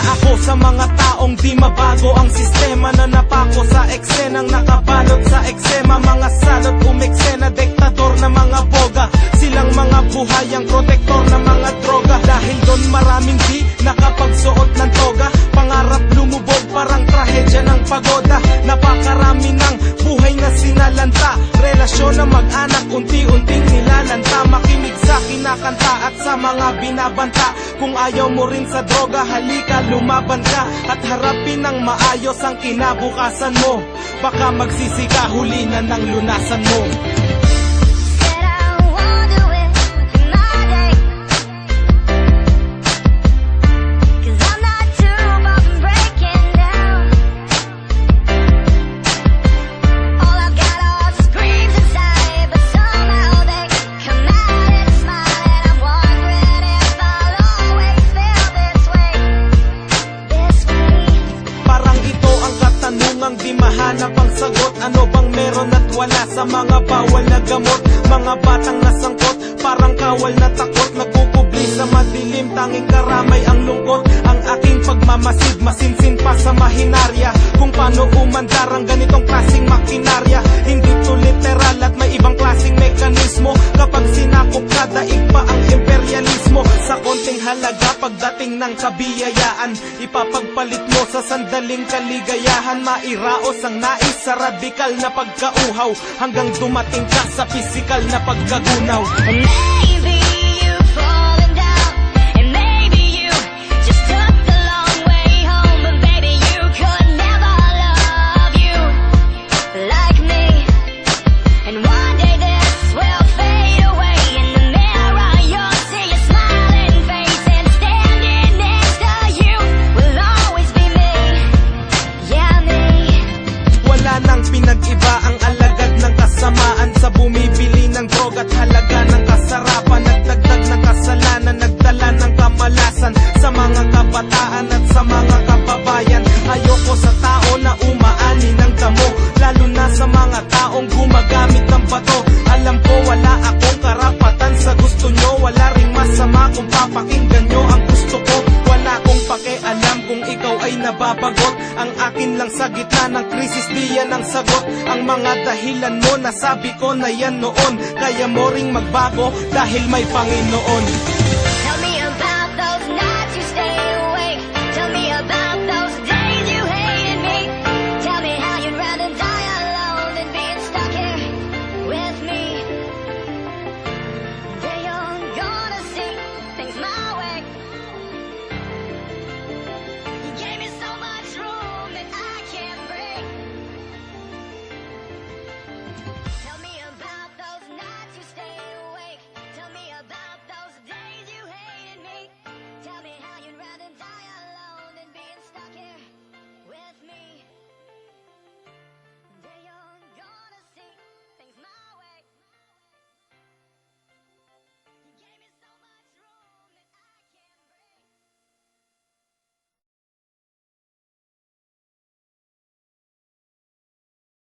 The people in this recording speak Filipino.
ako sa mga taong di mabago ang sistema na napako sa eksenang nakabalot sa eksema. Mga salot umeksena, diktador na mga boga, silang mga buhayang protektor na mga droga. Dahil doon maraming di nakapagsuot ng toga, pangarap lumubog parang trahedya ng pagoda. Napakarami ng buhay na sinalanta, relasyon na mag-anak unti-unting nilalanta. Makinig sa kinakanta at sa mga binabanta. Kung ayaw mo rin sa droga, halika lumaban ka at harapin ng maayos ang kinabukasan mo. Baka magsisi ka, huli na ng lunasan mo. Ang di mahanap ang sagot, ano bang meron at wala sa mga bawal na gamot. Mga batang nasangkot, parang kawal na takot, nagpupubli sa madilim, tanging karamay ang lungkot. Ang aking pagmamasid, masinsin pa sa mahinarya, kung paano umandar ang ganitong klaseng makinarya. Hindi to literal at may ibang klaseng mekanismo. Kapag sinakop ka, daig pa ang imperialismo. Sa konting halaga, pagdating ng kabiyayaan, ipapagpalit mo sa sandaling kaligayahan. Mairaos ang nais sa radikal na pagkauhaw, hanggang dumating ka sa pisikal na pagkagunaw. Maybe you've fallen down, and maybe you just took the long way home. But baby, you could never love you like me. And one day this will fade away. In the mirror you'll see a smiling face, and standing next to you will always be me. Yeah, me. Wala nang pinag-iba ang alagad ng kasamaan sa bumibili ng droga at halaga ng kasarapan. Nagdagdag ng kasalanan, nagdala ng kamalasan sa mga kabataan at sa mga kababayan. Ayoko sa tao na umaani ng damo, lalo na sa mga taong gumagamit ng bato. Alam ko wala akong karapatan sa gusto nyo, wala ring masama kung papakinggan nyo ang gusto ko. Wala akong pakialam kung ikaw ay nababagot. Ang akin lang sa gitna ng krisis, di yan ang sagot. Ang mga dahilan mo, nasabi ko na yan noon. Kaya mo ring magbago dahil may Panginoon.